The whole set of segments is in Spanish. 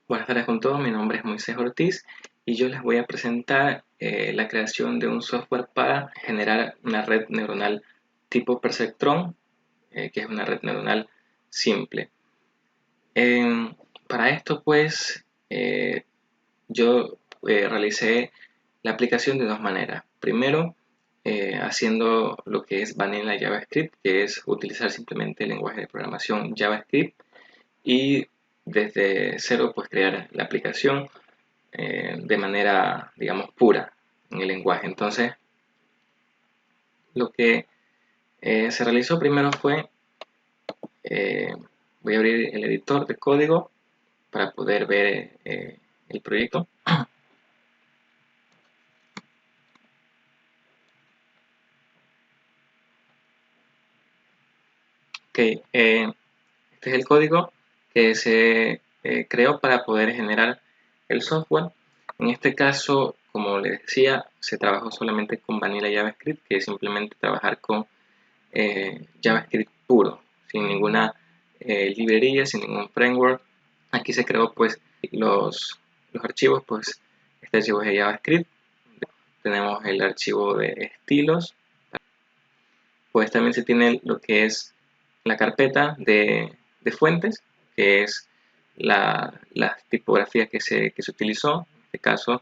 Buenas tardes con todos, mi nombre es Moisés Ortiz y yo les voy a presentar la creación de un software para generar una red neuronal tipo perceptron, que es una red neuronal simple. Para esto pues yo realicé la aplicación de dos maneras. Primero, haciendo lo que es Vanilla JavaScript, que es utilizar simplemente el lenguaje de programación JavaScript y desde cero pues crear la aplicación de manera, digamos, pura en el lenguaje. Entonces, lo que se realizó primero fue, eh, voy a abrir el editor de código para poder ver el proyecto. Ok, este es el código que se creó para poder generar el software. En este caso, como les decía, se trabajó solamente con Vanilla JavaScript, que es simplemente trabajar con JavaScript puro, sin ninguna librería, sin ningún framework. Aquí se creó pues los archivos, pues este archivo es de JavaScript, tenemos el archivo de estilos, pues también se tiene lo que es la carpeta de fuentes, que es las tipografías que se utilizó. En este caso,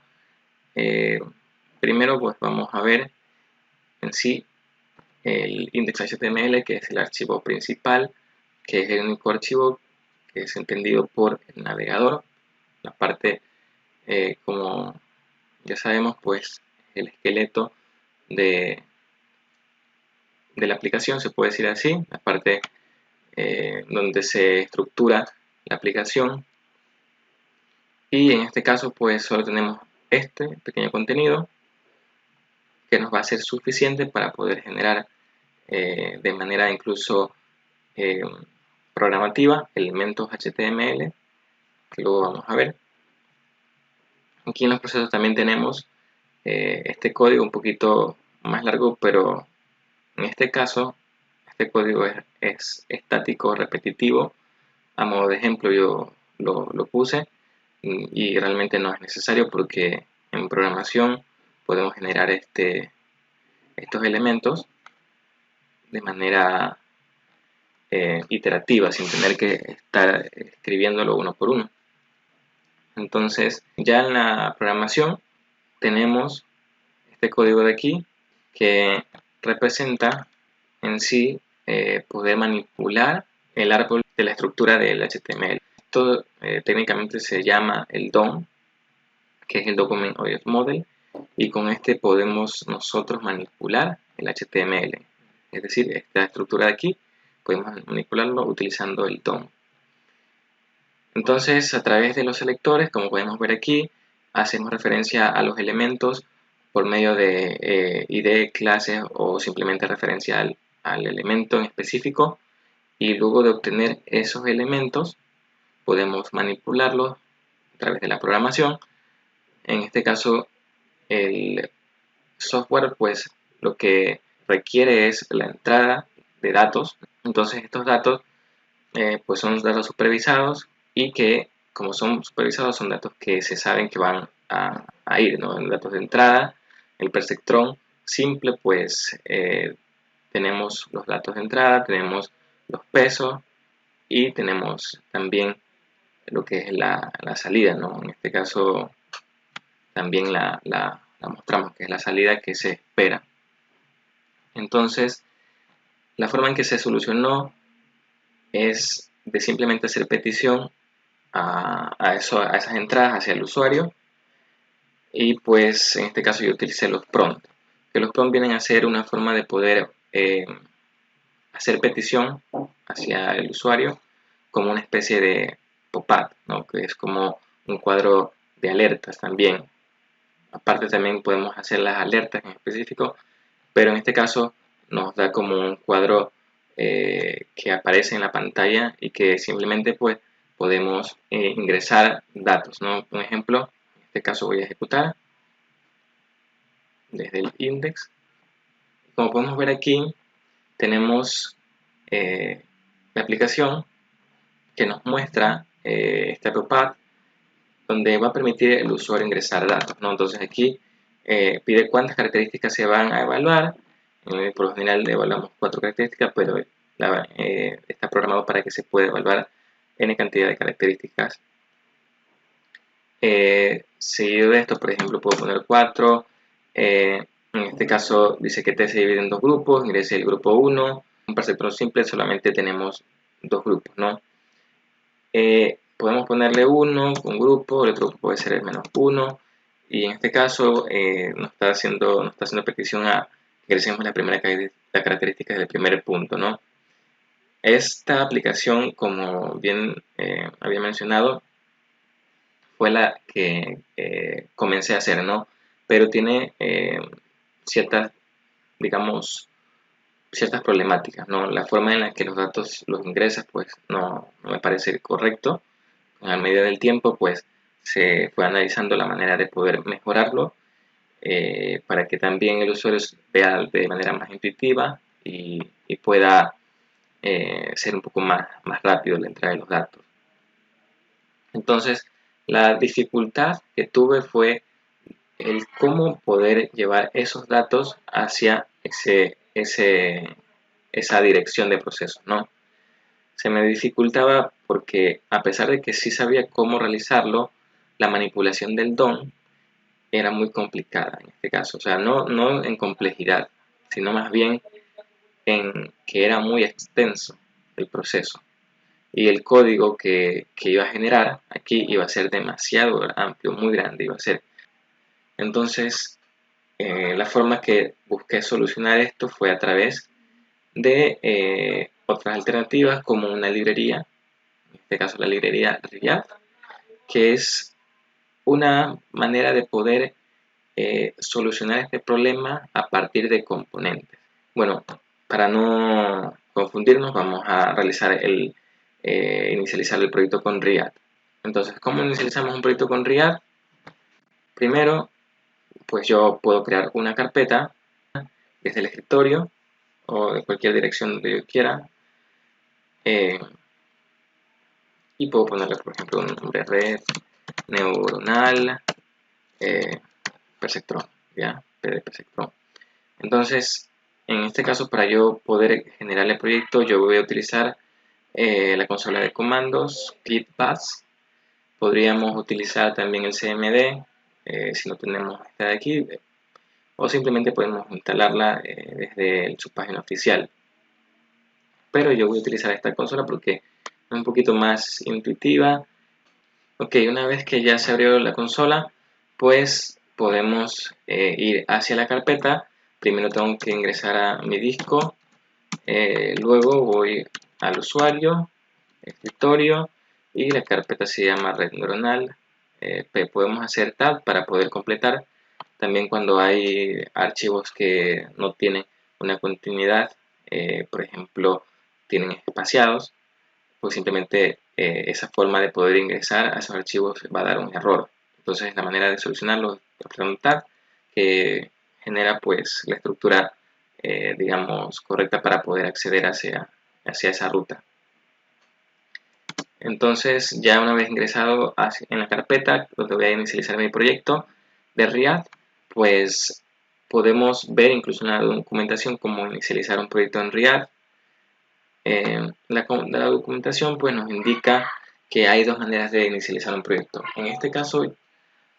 eh, primero pues vamos a ver en sí el index.html, que es el archivo principal, que es el único archivo que es entendido por el navegador. La parte, como ya sabemos, pues el esqueleto de, de la aplicación, se puede decir así, la parte donde se estructura la aplicación. Y en este caso, pues solo tenemos este pequeño contenido que nos va a ser suficiente para poder generar de manera incluso eh, programativa elementos HTML, que luego vamos a ver. Aquí en los procesos también tenemos este código un poquito más largo, pero en este caso este código es estático repetitivo. A modo de ejemplo yo lo puse y realmente no es necesario porque en programación podemos generar estos elementos de manera iterativa sin tener que estar escribiéndolo uno por uno. Entonces ya en la programación tenemos este código de aquí que representa en sí poder manipular el árbol de la estructura del HTML. Esto técnicamente se llama el DOM, que es el Document Object Model, y con este podemos nosotros manipular el HTML. Es decir, esta estructura de aquí podemos manipularlo utilizando el DOM. Entonces, a través de los selectores, como podemos ver aquí, hacemos referencia a los elementos por medio de ID, clases o simplemente referencia al elemento en específico, y luego de obtener esos elementos podemos manipularlos a través de la programación. En este caso, el software pues lo que requiere es la entrada de datos. Entonces estos datos pues son datos supervisados y que como son supervisados son datos que se saben que van a ir, ¿no? En datos de entrada, el perceptron simple pues tenemos los datos de entrada, tenemos los pesos y tenemos también lo que es la salida, ¿no? En este caso también la mostramos, que es la salida que se espera. Entonces, la forma en que se solucionó es de simplemente hacer petición a esas entradas hacia el usuario, y pues en este caso yo utilicé los prompts, que los prompts vienen a ser una forma de poder hacer petición hacia el usuario como una especie de pop-up, ¿no? Que es como un cuadro de alertas también. Aparte también podemos hacer las alertas en específico, pero en este caso nos da como un cuadro que aparece en la pantalla y que simplemente pues podemos ingresar datos, ¿no? Un ejemplo, en este caso voy a ejecutar desde el index. Como podemos ver aquí, tenemos la aplicación que nos muestra este pop-up donde va a permitir el usuario ingresar datos, ¿no? Entonces aquí pide cuántas características se van a evaluar. Por lo general evaluamos 4 características, pero está programado para que se pueda evaluar n cantidad de características. Seguido de esto, por ejemplo, puedo poner 4. En este caso dice que T se divide en 2 grupos, ingrese el grupo 1. Un perceptrón simple solamente tenemos 2 grupos, ¿no? Podemos ponerle 1, un grupo, el otro grupo puede ser el -1, y en este caso nos está haciendo petición a que ingresemos la característica del primer punto, ¿no? Esta aplicación, como bien había mencionado, fue la que comencé a hacer, ¿no? Pero tiene ciertas, digamos, ciertas problemáticas, ¿no? La forma en la que los datos los ingresas, pues no me parece correcto. A medida del tiempo, pues se fue analizando la manera de poder mejorarlo para que también el usuario vea de manera más intuitiva y pueda ser un poco más rápido la entrada de los datos. Entonces, la dificultad que tuve fue el cómo poder llevar esos datos hacia esa dirección de procesos, ¿no? Se me dificultaba porque a pesar de que sí sabía cómo realizarlo, la manipulación del DOM era muy complicada en este caso. O sea, no en complejidad, sino más bien en que era muy extenso el proceso. Y el código que iba a generar aquí iba a ser demasiado amplio, muy grande iba a ser. Entonces, la forma que busqué solucionar esto fue a través de otras alternativas como una librería, en este caso la librería React, que es una manera de poder solucionar este problema a partir de componentes. Bueno, para no confundirnos, vamos a realizar inicializar el proyecto con React. Entonces, ¿cómo inicializamos un proyecto con React? Primero, pues yo puedo crear una carpeta desde el escritorio o de cualquier dirección donde yo quiera y puedo ponerle, por ejemplo, un nombre red neuronal perceptron, ¿ya? PD perceptron. Entonces, en este caso, para yo poder generar el proyecto, yo voy a utilizar la consola de comandos, ClipBus. Podríamos utilizar también el CMD, si no tenemos esta de aquí, o simplemente podemos instalarla desde su página oficial. Pero yo voy a utilizar esta consola porque es un poquito más intuitiva. Ok, una vez que ya se abrió la consola, pues podemos ir hacia la carpeta. Primero tengo que ingresar a mi disco, luego voy al usuario, escritorio, y la carpeta se llama red neuronal. Podemos hacer tab para poder completar. También cuando hay archivos que no tienen una continuidad, por ejemplo, tienen espaciados, pues simplemente esa forma de poder ingresar a esos archivos va a dar un error. Entonces la manera de solucionarlo es preguntar, que genera pues la estructura digamos correcta para poder acceder hacia esa ruta. Entonces ya una vez ingresado en la carpeta donde voy a inicializar mi proyecto de React, pues podemos ver incluso en la documentación cómo inicializar un proyecto en React. La documentación pues nos indica que hay dos maneras de inicializar un proyecto. En este caso,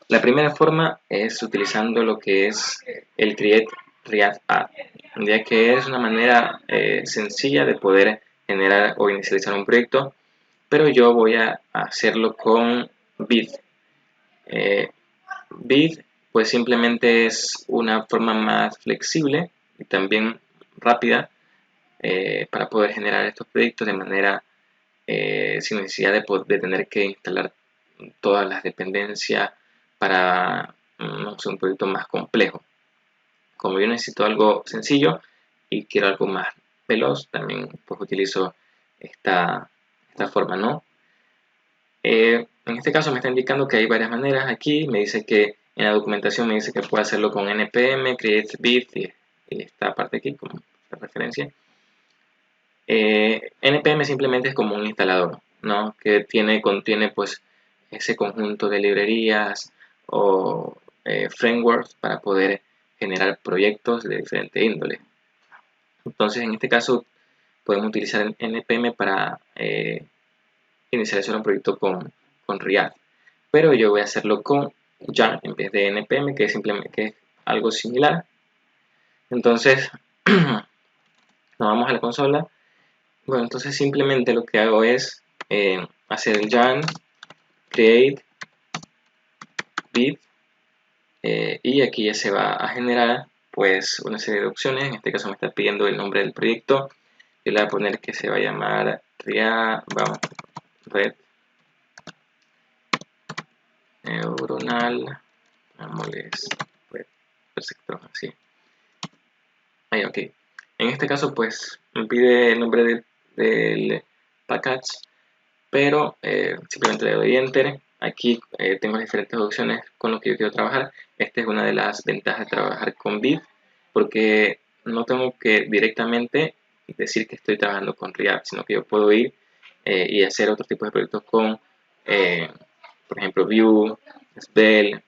la primera forma es utilizando lo que es el Create React App, ya que es una manera sencilla de poder generar o inicializar un proyecto, pero yo voy a hacerlo con Bit. Bit pues simplemente es una forma más flexible y también rápida para poder generar estos proyectos de manera sin necesidad de tener que instalar todas las dependencias para un proyecto más complejo. Como yo necesito algo sencillo y quiero algo más veloz, también pues utilizo esta forma, ¿no? En este caso me está indicando que hay varias maneras aquí, me dice que en la documentación me dice que puedo hacerlo con npm, create bit y esta parte aquí como esta referencia. npm simplemente es como un instalador, ¿no? Que contiene pues ese conjunto de librerías o frameworks para poder generar proyectos de diferente índole. Entonces, en este caso, podemos utilizar NPM para inicializar un proyecto con React. Pero yo voy a hacerlo con Yarn en vez de NPM, que es simplemente es algo similar. Entonces, nos vamos a la consola. Bueno, entonces simplemente lo que hago es hacer el yarn create bit y aquí ya se va a generar pues una serie de opciones. En este caso me está pidiendo el nombre del proyecto. Yo le voy a poner que se va a llamar red neuronal, veámosles, perfecto, así. Ahí, ok. En este caso pues me pide el nombre del package, pero simplemente le doy enter. Aquí tengo diferentes opciones con lo que yo quiero trabajar. Esta es una de las ventajas de trabajar con Bit, porque no tengo que directamente decir que estoy trabajando con React, sino que yo puedo ir y hacer otros tipos de proyectos con, por ejemplo, Vue, Svelte,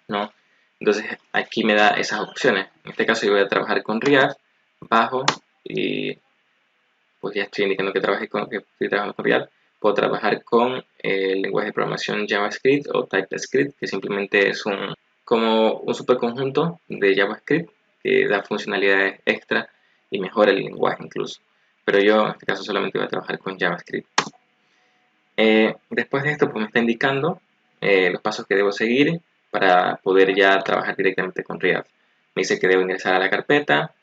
¿no? Entonces aquí me da esas opciones. En este caso yo voy a trabajar con React, bajo y pues ya estoy indicando que estoy trabajando con React. Puedo trabajar con el lenguaje de programación JavaScript o TypeScript, que simplemente es como un superconjunto de JavaScript que da funcionalidades extra y mejora el lenguaje incluso. Pero yo en este caso solamente voy a trabajar con JavaScript. Después de esto pues me está indicando los pasos que debo seguir para poder ya trabajar directamente con React. Me dice que debo ingresar a la carpeta,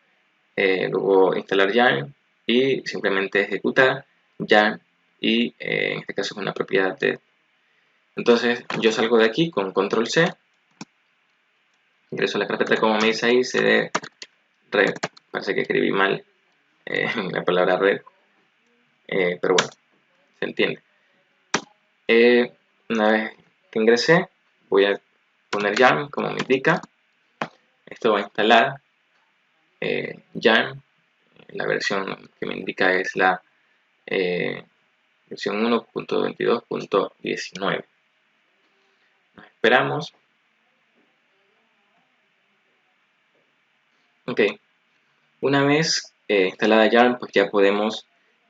luego instalar Yarn y simplemente ejecutar Yarn y en este caso es una propiedad de. Entonces yo salgo de aquí con control C, ingreso a la carpeta como me dice ahí, cd red, parece que escribí mal la palabra red, pero bueno, se entiende. Una vez que ingresé voy a poner Yarn como me indica. Esto va a instalar Yarn. La versión que me indica es la versión 1.22.19. Nos esperamos. Ok, una vez instalada Yarn, pues ya podemos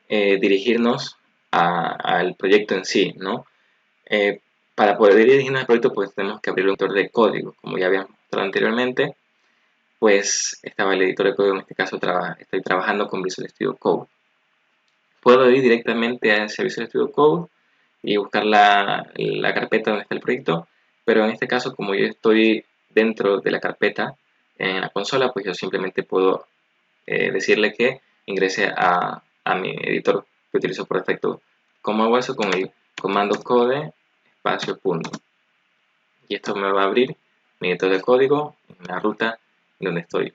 dirigirnos al proyecto en sí, ¿no? Para poder dirigirnos al proyecto, pues tenemos que abrir un editor de código. Como ya habíamos mostrado anteriormente, pues estaba el editor de código, en este caso estoy trabajando con Visual Studio Code. Puedo ir directamente a ese Visual Studio Code y buscar la carpeta donde está el proyecto, pero en este caso, como yo estoy dentro de la carpeta en la consola, pues yo simplemente puedo decirle que ingrese a mi editor que utilizo por defecto. ¿Cómo hago eso? Con el comando code espacio punto. Y esto me va a abrir mi editor de código en la ruta donde estoy.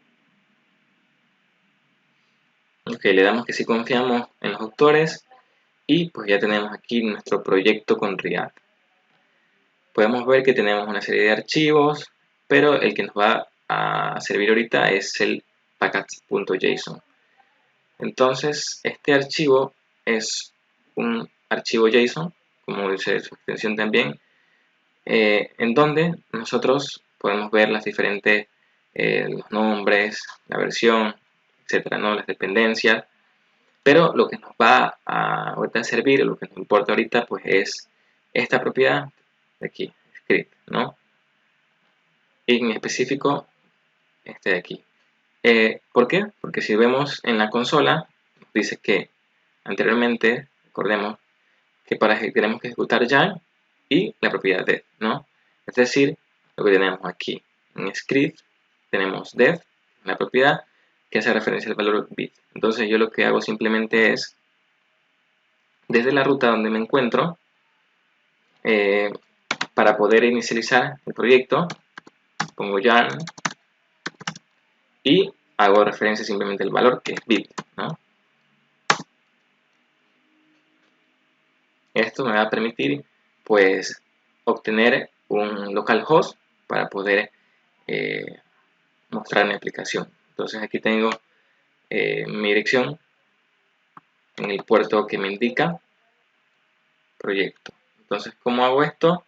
Ok, le damos que sí confiamos en los autores y pues ya tenemos aquí nuestro proyecto con React. Podemos ver que tenemos una serie de archivos, pero el que nos va a servir ahorita es el package.json. Entonces, este archivo es un archivo JSON, como dice su extensión también, en donde nosotros podemos ver las diferentes, los nombres, la versión, etcétera, ¿no? Las dependencias. Pero lo que nos va a ahorita servir, lo que nos importa ahorita, pues es esta propiedad de aquí, script, ¿no? Y en específico, este de aquí. ¿Por qué? Porque si vemos en la consola, dice que anteriormente, recordemos que tenemos que ejecutar ya y la propiedad def, ¿no? Es decir, lo que tenemos aquí en script, tenemos def, la propiedad que hace referencia al valor bit. Entonces yo lo que hago simplemente es, desde la ruta donde me encuentro, para poder inicializar el proyecto, pongo yarn y hago referencia simplemente al valor que es bit, ¿no? Esto me va a permitir pues obtener un localhost para poder mostrar mi aplicación. Entonces aquí tengo mi dirección en el puerto que me indica proyecto. Entonces, ¿cómo hago esto?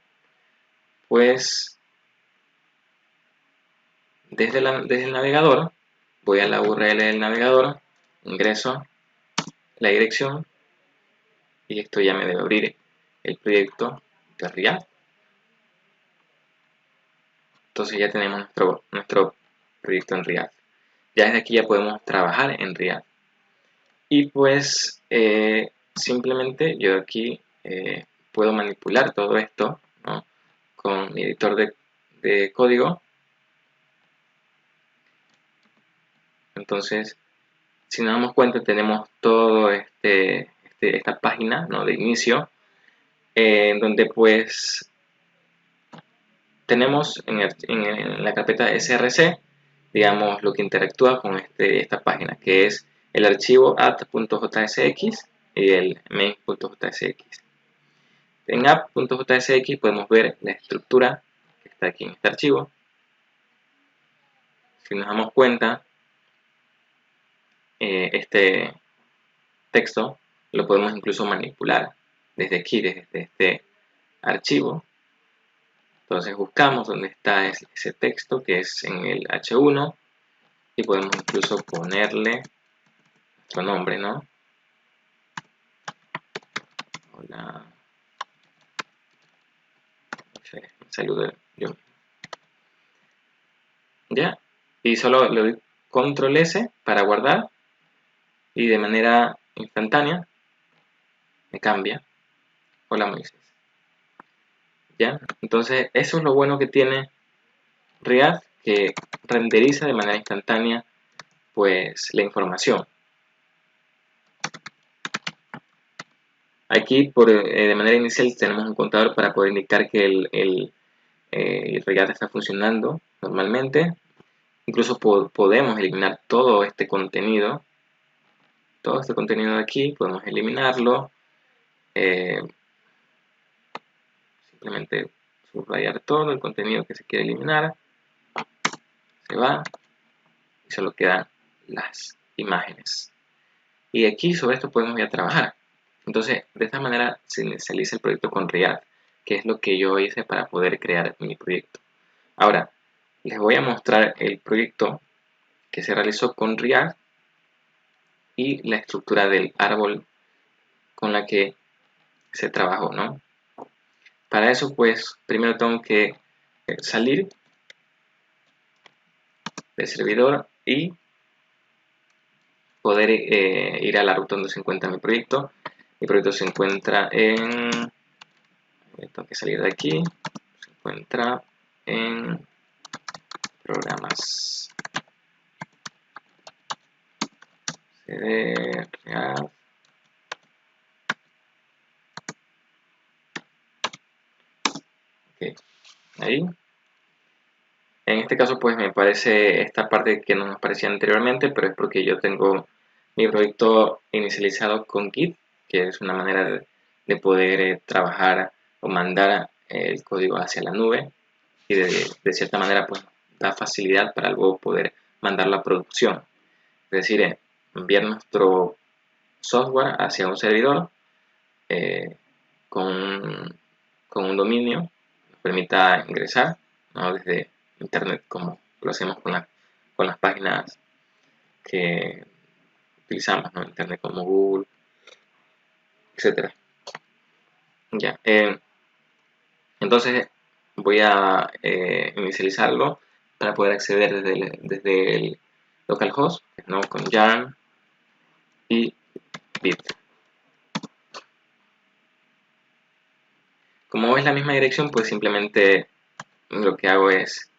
Pues desde el navegador, voy a la URL del navegador, ingreso la dirección y esto ya me debe abrir el proyecto de React. Entonces ya tenemos nuestro proyecto en React. Ya desde aquí ya podemos trabajar en React. Y pues simplemente yo aquí puedo manipular todo esto, ¿no? Con mi editor de código. Entonces, si nos damos cuenta, tenemos todo esta página, ¿no?, de inicio, en donde pues tenemos en la carpeta src, digamos, lo que interactúa con esta página, que es el archivo app.jsx y el main.jsx. En app.jsx podemos ver la estructura que está aquí en este archivo. Si nos damos cuenta, este texto lo podemos incluso manipular desde aquí, desde este archivo. Entonces buscamos dónde está ese texto, que es en el H1, y podemos incluso ponerle nuestro nombre, ¿no? Hola. Saludo yo. Ya. Y solo le doy control S para guardar. Y de manera instantánea me cambia. Hola Moisés. Ya. Entonces eso es lo bueno que tiene React, que renderiza de manera instantánea pues la información. Aquí de manera inicial tenemos un contador para poder indicar que el React está funcionando normalmente. Incluso podemos eliminar todo este contenido. Todo este contenido de aquí podemos eliminarlo. Simplemente subrayar todo el contenido que se quiere eliminar. Se va y solo quedan las imágenes. Y aquí sobre esto podemos ya trabajar. Entonces, de esta manera se inicializa el proyecto con React, que es lo que yo hice para poder crear mi proyecto. Ahora, les voy a mostrar el proyecto que se realizó con React y la estructura del árbol con la que se trabajó, ¿no? Para eso, pues, primero tengo que salir del servidor y poder ir a la ruta donde se encuentra mi proyecto. Mi proyecto se encuentra en... Tengo que salir de aquí. Se encuentra en programas. CD, React. Okay. Ahí. En este caso pues me parece esta parte que no nos parecía anteriormente, pero es porque yo tengo mi proyecto inicializado con Git, que es una manera de poder trabajar o mandar el código hacia la nube y de cierta manera pues da facilidad para luego poder mandarlo a producción. Es decir, enviar nuestro software hacia un servidor con un dominio que nos permita ingresar, ¿no?, desde internet, como lo hacemos con las páginas que utilizamos, ¿no?, internet como Google, etcétera. Ya, entonces voy a inicializarlo para poder acceder desde el localhost, ¿no?, con yarn y bit. Como es la misma dirección, pues simplemente lo que hago es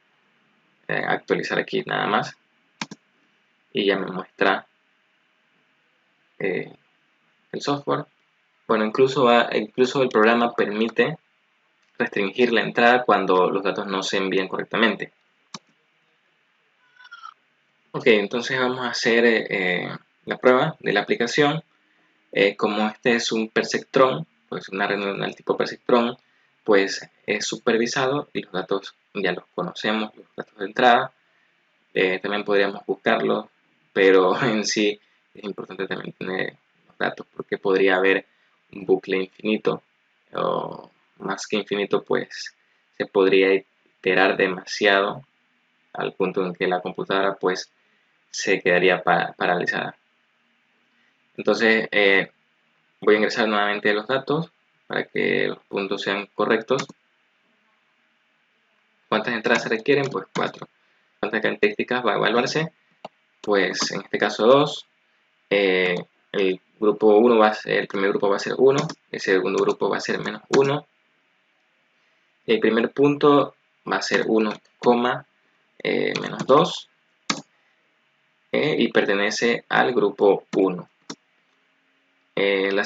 actualizar aquí nada más y ya me muestra el software. Bueno, incluso el programa permite restringir la entrada cuando los datos no se envían correctamente. Ok, entonces vamos a hacer la prueba de la aplicación. Como este es un perceptron, pues una red neuronal tipo perceptron, pues es supervisado y los datos ya los conocemos, los datos de entrada. También podríamos buscarlos, pero en sí es importante también tener los datos porque podría haber un bucle infinito o más que infinito, pues se podría iterar demasiado al punto en que la computadora pues se quedaría paralizada. Entonces voy a ingresar nuevamente los datos para que los puntos sean correctos. ¿Cuántas entradas se requieren? Pues 4. ¿Cuántas características va a evaluarse? Pues en este caso 2. El grupo 1 va a ser, el primer grupo va a ser 1, el segundo grupo va a ser menos 1. El primer punto va a ser 1, menos 2 y pertenece al grupo 1. El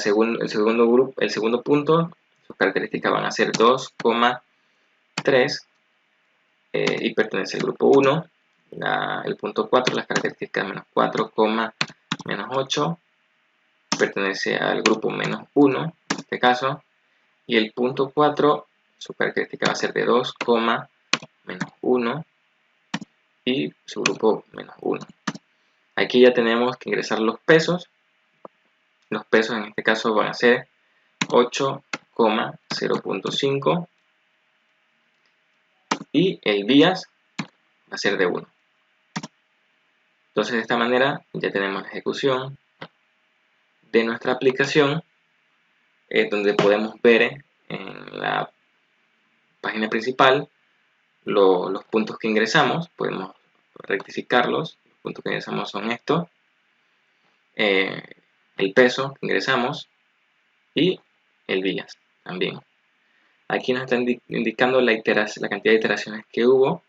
segundo punto, sus características van a ser 2, 3 y pertenece al grupo 1. El punto 4, las características menos 4, menos 8, pertenece al grupo menos 1, en este caso. Y el punto 4, su característica va a ser de 2, menos 1 y su grupo menos 1. Aquí ya tenemos que ingresar los pesos. Los pesos en este caso van a ser 8, 0.5 y el días va a ser de 1. Entonces de esta manera ya tenemos la ejecución de nuestra aplicación, donde podemos ver en la página principal los puntos que ingresamos. Podemos rectificarlos. Los puntos que ingresamos son estos, el peso que ingresamos y el días también. Aquí nos está indicando la cantidad de iteraciones que hubo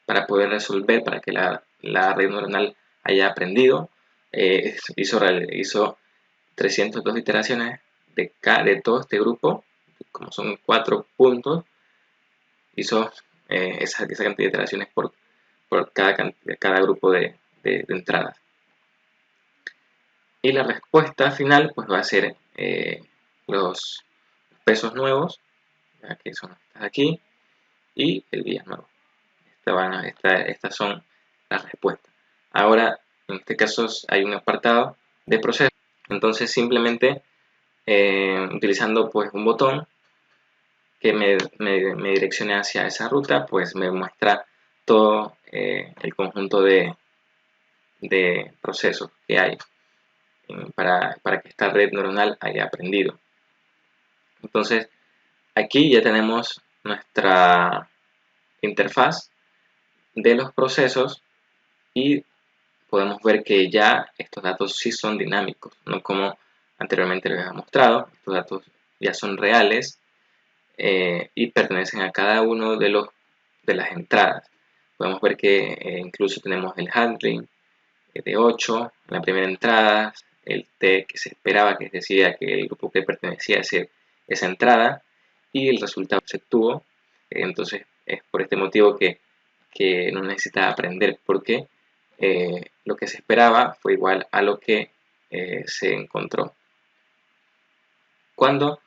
para poder resolver, para que la red neuronal haya aprendido. Hizo 302 iteraciones de todo este grupo, como son 4 puntos, hizo esa cantidad de iteraciones por cada grupo de entradas. Y la respuesta final pues va a ser los pesos nuevos, que son estas aquí, y el día nuevo. Estas son las respuestas. Ahora, en este caso hay un apartado de proceso. Entonces simplemente utilizando pues un botón que me direccione hacia esa ruta, pues me muestra todo el conjunto de procesos que hay para que esta red neuronal haya aprendido. Entonces aquí ya tenemos nuestra interfaz de los procesos y podemos ver que ya estos datos sí son dinámicos, no como anteriormente les había mostrado. Estos datos ya son reales y pertenecen a cada uno de las entradas. Podemos ver que incluso tenemos el handling de 8 en la primera entrada, el T que se esperaba, que decía que el grupo que pertenecía a esa entrada, y el resultado se obtuvo. Entonces es por este motivo que no necesita aprender, porque lo que se esperaba fue igual a lo que se encontró. Cuando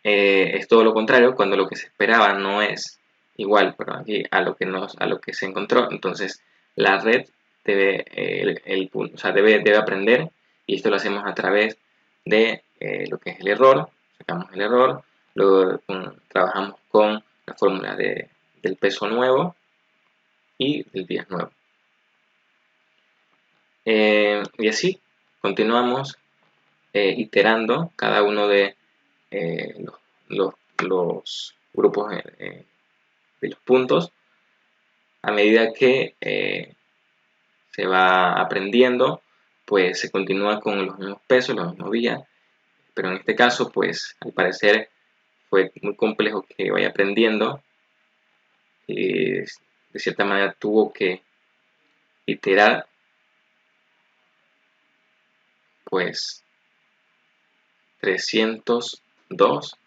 es todo lo contrario, cuando lo que se esperaba no es igual, pero aquí a lo que se encontró, entonces la red debe, debe aprender, y esto lo hacemos a través de lo que es el error. Sacamos el error, luego trabajamos con la fórmula del peso nuevo y del día nuevo. Y así continuamos iterando cada uno de los grupos de los puntos a medida que se va aprendiendo, pues se continúa con los mismos pesos, los mismos días, pero en este caso pues al parecer fue muy complejo que vaya aprendiendo y de cierta manera tuvo que iterar pues 302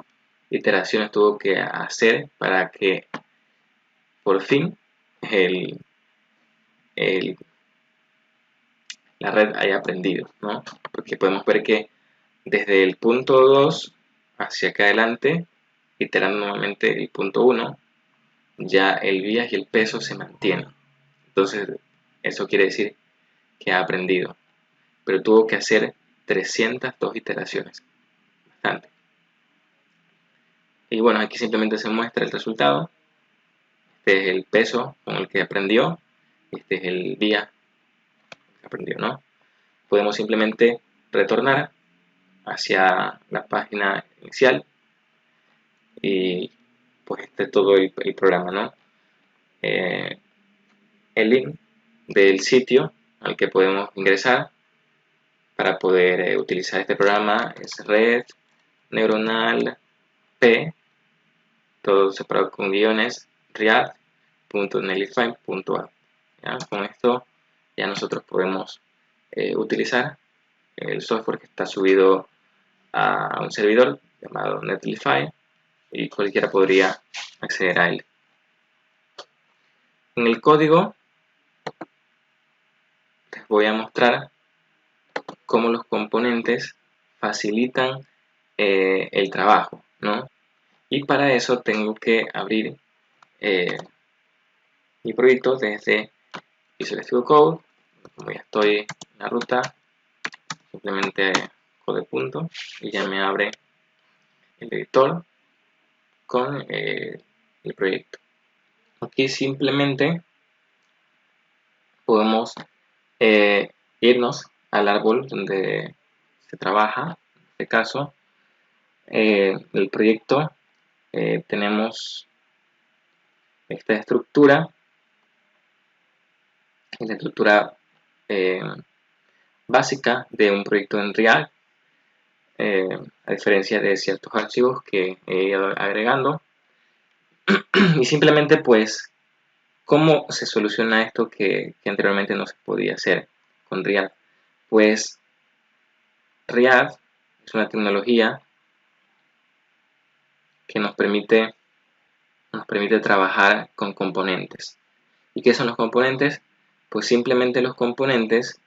iteraciones tuvo que hacer para que por fin la red haya aprendido, ¿no? Porque podemos ver que desde el punto 2 hacia acá adelante, iterando nuevamente el punto 1, ya el vías y el peso se mantienen. Entonces, eso quiere decir que ha aprendido. Pero tuvo que hacer 302 iteraciones. Bastante. Y bueno, aquí simplemente se muestra el resultado. Este es el peso con el que aprendió. Este es el día que aprendió, ¿no? Podemos simplemente retornar hacia la página inicial y pues este es todo el programa, ¿no? El link del sitio al que podemos ingresar para poder utilizar este programa es red neuronal p, todo separado con guiones, react.netlify.app. Con esto ya nosotros podemos utilizar el software que está subido a un servidor llamado Netlify y cualquiera podría acceder a él. En el código les voy a mostrar cómo los componentes facilitan el trabajo, ¿no? Y para eso tengo que abrir mi proyecto desde Visual Studio Code. Como ya estoy en la ruta, simplemente code punto y ya me abre el editor con el proyecto. Aquí simplemente podemos irnos al árbol donde se trabaja. En este caso, el proyecto tenemos esta estructura, la estructura eh, básica de un proyecto en React, a diferencia de ciertos archivos que he ido agregando. Y simplemente pues, ¿cómo se soluciona esto que anteriormente no se podía hacer con React? Pues React es una tecnología que nos permite trabajar con componentes. ¿Y qué son los componentes? Pues simplemente los componentes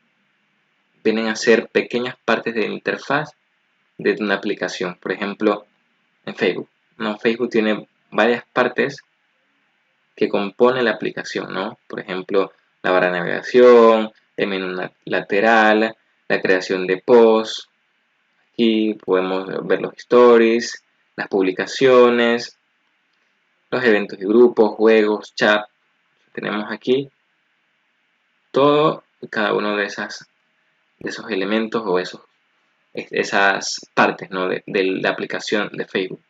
vienen a ser pequeñas partes de la interfaz de una aplicación. Por ejemplo, en Facebook. ¿No? Facebook tiene varias partes que componen la aplicación, ¿no? Por ejemplo, la barra de navegación, el menú lateral, la creación de posts. Aquí podemos ver los stories, las publicaciones, los eventos de grupos, juegos, chat. Tenemos aquí todo y cada uno de esos elementos o esas partes, ¿no? de la aplicación de Facebook.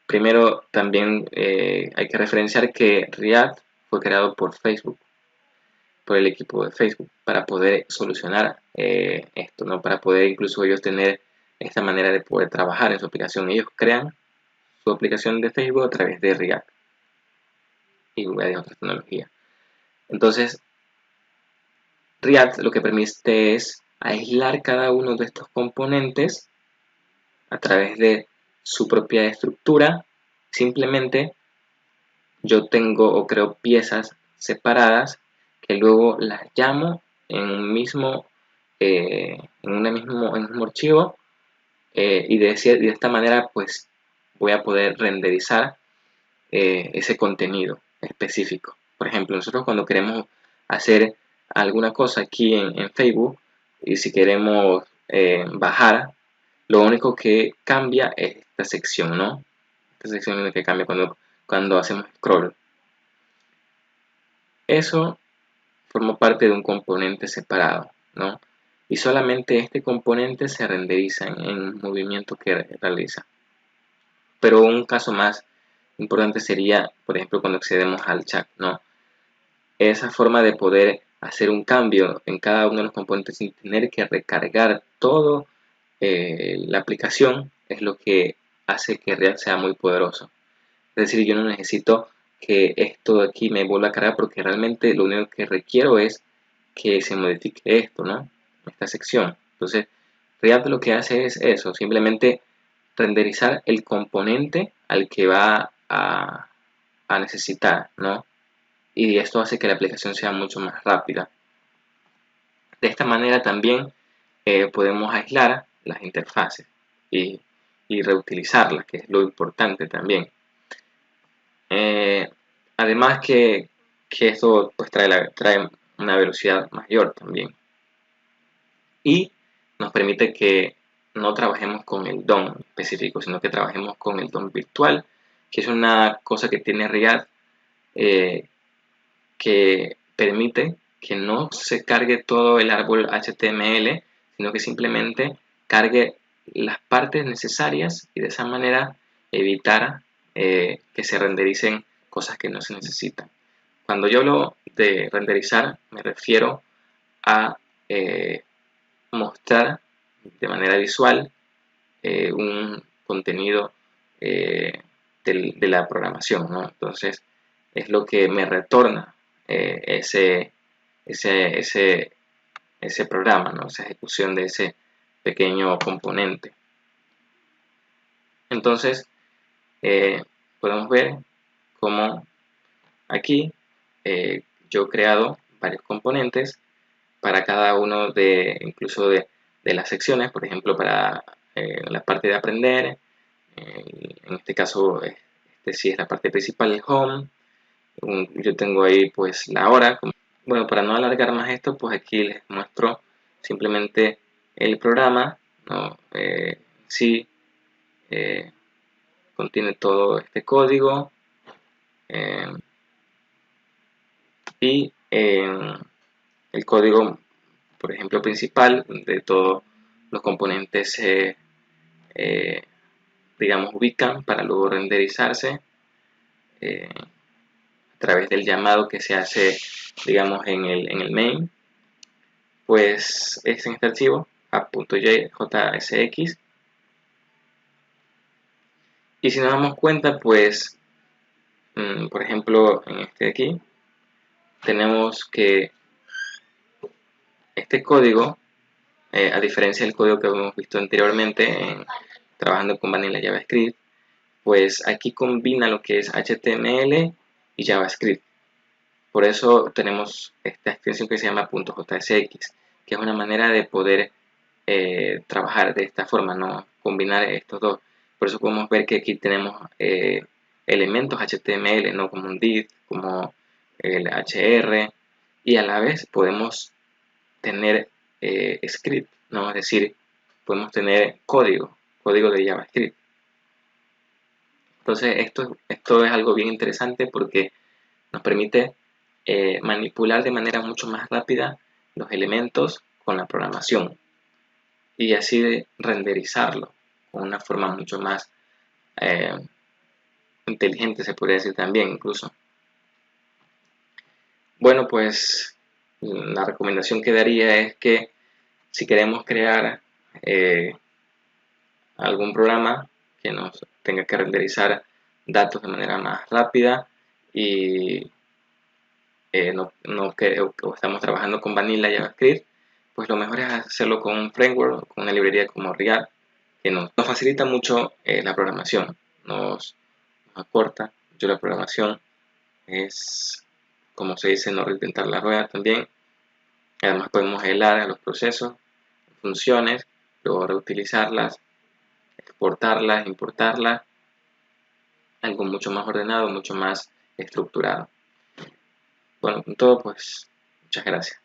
Primero, también hay que referenciar que React fue creado por Facebook, por el equipo de Facebook, para poder solucionar esto, ¿no? Para poder incluso ellos tener esta manera de poder trabajar en su aplicación. Ellos crean su aplicación de Facebook a través de React y de otras tecnologías. Entonces, React lo que permite es aislar cada uno de estos componentes a través de su propia estructura. Simplemente yo tengo o creo piezas separadas que luego las llamo en un mismo, en un mismo archivo y de esta manera pues voy a poder renderizar ese contenido específico. Por ejemplo, nosotros cuando queremos hacer alguna cosa aquí en Facebook y si queremos bajar, lo único que cambia es esta sección, ¿no? Esta sección es la que cambia cuando hacemos scroll. Eso forma parte de un componente separado, ¿no? Y solamente este componente se renderiza en el movimiento que realiza. Pero un caso más importante sería, por ejemplo, cuando accedemos al chat, ¿no? Esa forma de poder hacer un cambio en cada uno de los componentes sin tener que recargar todo la aplicación es lo que hace que React sea muy poderoso. Es decir, yo no necesito que esto de aquí me vuelva a cargar porque realmente lo único que requiero es que se modifique esto, ¿no? Esta sección. Entonces, React lo que hace es eso, simplemente renderizar el componente al que va a necesitar, ¿no? Y esto hace que la aplicación sea mucho más rápida. De esta manera también podemos aislar las interfaces y reutilizarlas, que es lo importante también. Además que esto pues trae una velocidad mayor también y nos permite que no trabajemos con el DOM específico, sino que trabajemos con el DOM virtual, que es una cosa que tiene React que permite que no se cargue todo el árbol HTML, sino que simplemente cargue las partes necesarias y de esa manera evitar que se rendericen cosas que no se necesitan. Cuando yo hablo de renderizar, me refiero a mostrar de manera visual un contenido de la programación, ¿no? Entonces, es lo que me retorna ese programa, ¿no? Esa ejecución de ese pequeño componente. Entonces, podemos ver cómo aquí yo he creado varios componentes para cada uno incluso de las secciones, por ejemplo, para la parte de aprender, en este caso, este sí es la parte principal, el home. Yo tengo ahí pues la hora. Bueno, para no alargar más esto, pues aquí les muestro simplemente el programa, ¿no? Sí, contiene todo este código y el código, por ejemplo, principal de todos los componentes digamos, ubican para luego renderizarse a través del llamado que se hace, digamos, en el main. Pues es en este archivo app.jsx, y si nos damos cuenta, pues por ejemplo en este de aquí tenemos que este código, a diferencia del código que hemos visto anteriormente trabajando con Vanilla JavaScript, pues aquí combina lo que es HTML y JavaScript. Por eso tenemos esta extensión que se llama .jsx, que es una manera de poder trabajar de esta forma, ¿no? Combinar estos dos. Por eso podemos ver que aquí tenemos elementos HTML, ¿no? Como un div, como el HR, y a la vez podemos tener script, ¿no? Es decir, podemos tener código de JavaScript. Entonces esto es algo bien interesante porque nos permite manipular de manera mucho más rápida los elementos con la programación y así de renderizarlo con una forma mucho más eh, inteligente, se podría decir también incluso. Bueno, pues la recomendación que daría es que si queremos crear algún programa que nos tenga que renderizar datos de manera más rápida y o estamos trabajando con Vanilla JavaScript, pues lo mejor es hacerlo con un framework, con una librería como React, que nos facilita mucho la programación, nos acorta mucho la programación, es, como se dice, no reinventar la rueda también. Además podemos helar a los procesos, funciones, luego reutilizarlas, exportarlas, importarlas, algo mucho más ordenado, mucho más estructurado. Bueno, con todo, pues, muchas gracias.